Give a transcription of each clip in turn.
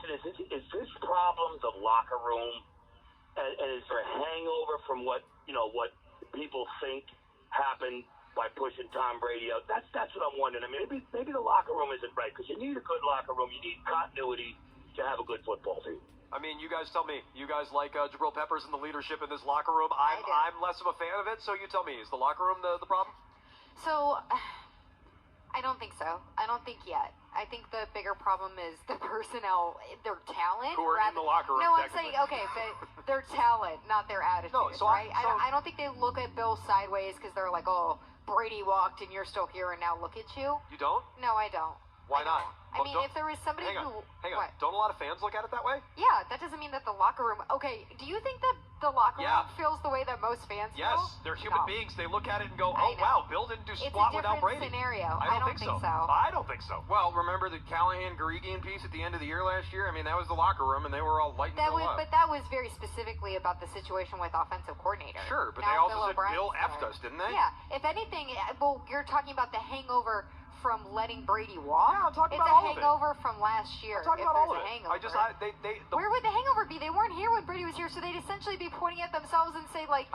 question is this problem the locker room, and is there a hangover from what people think happened by pushing Tom Brady out? That's what I'm wondering. I mean, maybe the locker room isn't right, because you need a good locker room. You need continuity to have a good football team. I mean, you guys tell me. You guys like Jabril Peppers and the leadership in this locker room. I'm less of a fan of it, so you tell me. Is the locker room the problem? So, I don't think so. I don't think yet. I think the bigger problem is the personnel, their talent. Who are in the locker room, No, I'm saying, okay, but their talent, not their attitude, right? I don't think they look at Bill sideways because they're like, oh, Brady walked and you're still here and now look at you. You don't? No, I don't. Why not? I mean, if there was somebody hang who... Hang on. Don't a lot of fans look at it that way? Yeah, that doesn't mean that the locker room... Okay, do you think that the locker room feels the way that most fans feel? Yes, they're human beings. They look at it and go, oh, wow, Bill didn't do squat without Brady. It's a different scenario. I don't think so. I don't think so. Well, remember the Callahan-Guregian piece at the end of the year last year? I mean, that was the locker room, and they were all lighting Bill up. But that was very specifically about the situation with offensive coordinator. Sure, but they also said Bill effed us, didn't they? Yeah, if anything, well, you're talking about the hangover from letting Brady walk. Yeah, I'm talking about all of it. It's a hangover from last year. I'm talking about all of it. Where would the hangover be? They weren't here when Brady was here, so they'd essentially be pointing at themselves and say, like,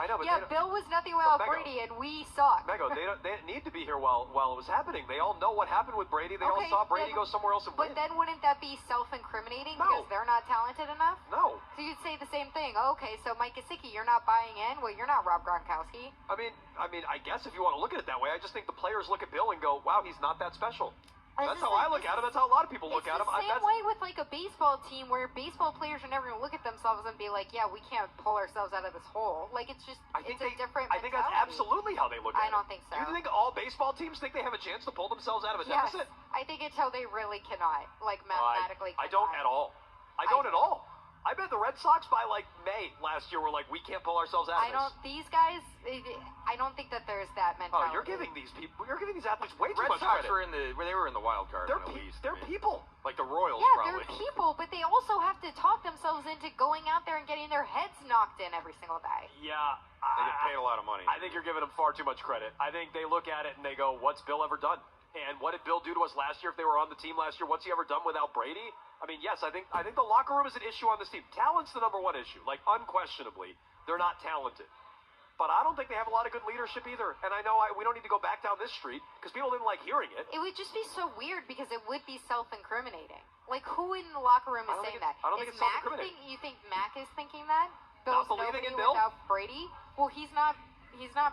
Bill was nothing without Brady, and we suck. Mego, they didn't need to be here while it was happening. They all know what happened with Brady. They all saw Brady go somewhere else and win. But then wouldn't that be self-incriminating because they're not talented enough? No. So you'd say the same thing. Oh, okay, so Mike Gesicki, you're not buying in? Well, you're not Rob Gronkowski. I mean, I guess if you want to look at it that way, I just think the players look at Bill and go, wow, he's not that special. That's how I look at him. That's how a lot of people look at him. It's the same way with like a baseball team where baseball players are never going to look at themselves and be like, yeah, we can't pull ourselves out of this hole. Like, it's just, it's a different mentality. I think that's absolutely how they look at it. I don't think so. Do you think all baseball teams think they have a chance to pull themselves out of a deficit? I think it's how they really cannot, like mathematically I don't at all. I don't at all. I bet the Red Sox by like May last year were like, we can't pull ourselves out of this. These guys, I don't think that there's that mentality. Oh, you're giving these athletes way too much credit. They were in the wild card at least. They're people. Like the Royals, Yeah, probably. they're people, but they also have to talk themselves into going out there and getting their heads knocked in every single day. Yeah. They get paid a lot of money. I think you're giving them far too much credit. I think they look at it and they go, what's Bill ever done? And what did Bill do to us last year if they were on the team last year? What's he ever done without Brady? I mean, yes, I think the locker room is an issue on this team. Talent's the number one issue. Like, unquestionably, they're not talented. But I don't think they have a lot of good leadership either. And I know we don't need to go back down this street because people didn't like hearing it. It would just be so weird because it would be self-incriminating. Like, who in the locker room is saying that? I don't think it's self-incriminating. You think Mac is thinking that? Not believing in Bill? Without Brady? Well, he's not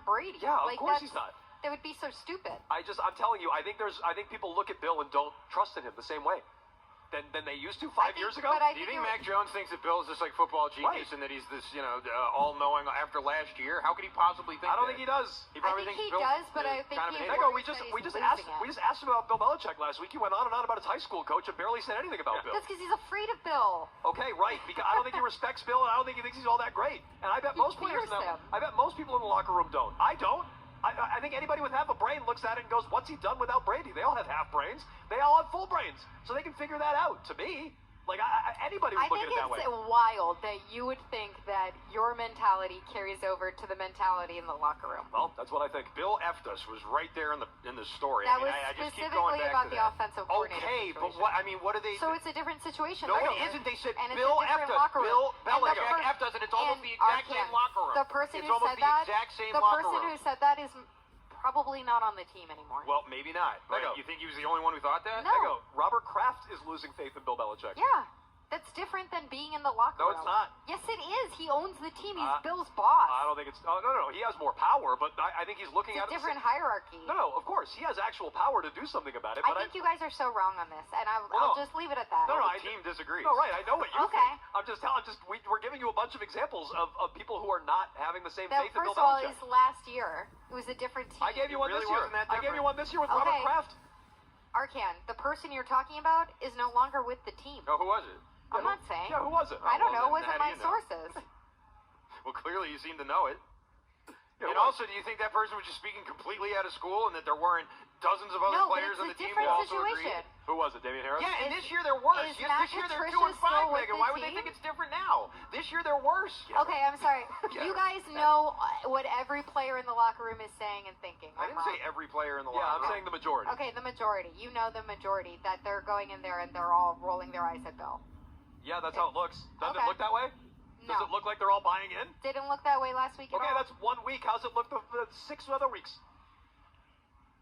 Brady. Yeah, of course he's not. That would be so stupid. I'm telling you, I think people look at Bill and don't trust in him the same way than they used to 5 years ago. Do you think Mac Jones thinks that Bill is this like football genius and that he's this all-knowing after last year? How could he possibly think? I don't think he does. He probably thinks he does, but I think we just asked him about Bill Belichick last week. He went on and on about his high school coach and barely said anything about Bill. That's because he's afraid of Bill. Okay, right. Because I don't think he respects Bill, and I don't think he thinks he's all that great. And I bet most players I bet most people in the locker room don't. I don't. I think anybody with half a brain looks at it and goes, what's he done without Brady? They all have half brains. They all have full brains. So they can figure that out. To me, like, anybody would look at it that way. I think it's wild that you would think that your mentality carries over to the mentality in the locker room. Well, that's what I think. Bill effed us was right there in the story. That I mean, was I just keep specifically going back about to the that. offensive coordinator. Okay, but what are they? So it's a different situation. No, right? it isn't. They said and Bill effed effed us. Bill Belichick effed us, and it's almost the exact same locker room. The person it's who almost said the that, exact same the locker person room. who said that is probably not on the team anymore. Well, maybe not. But you think he was the only one who thought that? No. Robert Kraft is losing faith in Bill Belichick. Yeah. That's different than being in the locker room. No, it's not. Yes, it is. He owns the team. He's Bill's boss. I don't think it's... Oh, no. He has more power, but I think he's looking at it... It's a different hierarchy. No, of course. He has actual power to do something about it, but I think you guys are so wrong on this, and I'll just leave it at that. No, the team disagrees. No, right. I know what you think. We're giving you a bunch of examples of people who are not having the same faith in Bill Belichick. First of all, last year, it was a different team. I gave you one this year. I gave you one this year with Robert Kraft. Arcand, the person you're talking about is no longer with the team. Oh, who was it? I'm not saying. Yeah, who was it? I don't know. It wasn't my sources. Well, clearly you seem to know it. Yeah, and also, do you think that person was just speaking completely out of school and that there weren't dozens of other players on the team who also agreed? Who was it, Damian Harris? Yeah, and this year they're worse. Yes, this year they're 2-5, Megan. Why would they think it's different now? This year they're worse. Yeah. Okay, I'm sorry. You guys know what every player in the locker room is saying and thinking. I didn't say every player in the locker room. Yeah, I'm saying the majority. Okay, the majority. You know the majority, that they're going in there and they're all rolling their eyes at Bill. Yeah, that's how it looks. Doesn't it look that way? No. Does it look like they're all buying in? Didn't look that way last week at all. Okay, that's 1 week. How's it look the 6 other weeks?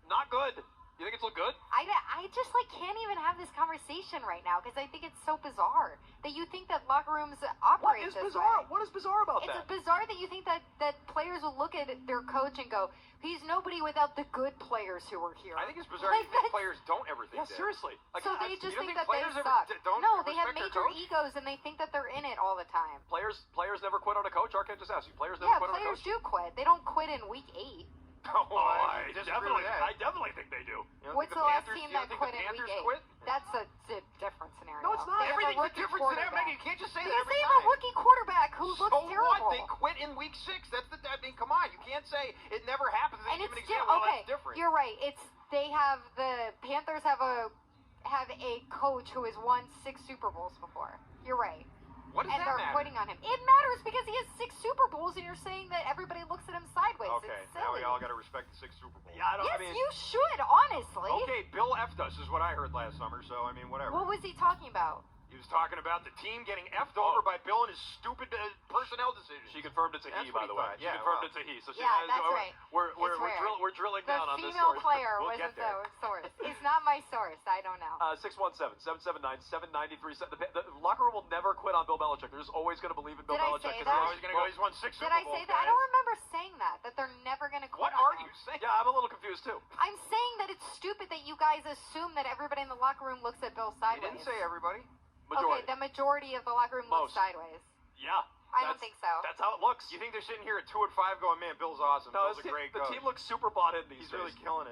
Not good. You think it's look good? I just can't even have this conversation right now because I think it's so bizarre that you think that locker rooms operate this bizarre? way. What is bizarre about that? It's bizarre that you think that players will look at their coach and go, he's nobody without the good players who are here. I think it's bizarre you think players don't ever think that. Seriously. So they just think that they players suck. No, they have respect major their coach? egos and they think that they're in it all the time. Players never quit on a coach. Arcand just asked you. Players never quit on a players coach. do quit. They don't quit in week 8. I I definitely think they do. What's the last team that quit in week 8? Quit? That's a different scenario. No, it's not. They have a Everything's a rookie difference in that, quarterback. Megan. You can't just say that Because every they time. have a rookie quarterback who looks So terrible. what? They quit in week 6. I mean, come on. You can't say it never happens. And Give it's an example. Well, okay. that's different. You're right. The Panthers have a coach who has won 6 Super Bowls before. You're right. What does And that they're matter? quitting on him. It matters because he has 6 Super Bowls, and you're saying that everybody looks at him sideways. Okay, It's now we silly. all got to respect the 6 Super Bowls. Yeah, Yes, I mean, you should, honestly. Okay, Bill F. us is what I heard last summer, so I mean, whatever. What was he talking about? He was talking about the team getting effed over by Bill and his stupid personnel decisions. she confirmed it's a he, That's by what the way. he thought. She Yeah, confirmed well. it's a he. So Yeah, that's right. We're It's drilling The down on this female story. player We'll wasn't get there. the source. It's not my source. I don't know. 617-779-793. The locker room will never quit on Bill Belichick. They're just always going to believe in Bill Did I Belichick. say He's that? always going to go. He's won 6 Super Did I Bowls. say that? I guys. don't remember saying that they're never going to quit What on are him. you saying? Yeah, I'm a little confused too. I'm saying that it's stupid that you guys assume that everybody in the locker room looks at Bill He sideways. didn't say everybody. Majority. Okay, the majority of the locker room looks Most. sideways. Yeah. I don't think so. That's how it looks. You think they're sitting here at 2-5 going, man, Bill's awesome. No, Bill's a great the coach. team looks super bought in these He's days. really killing it.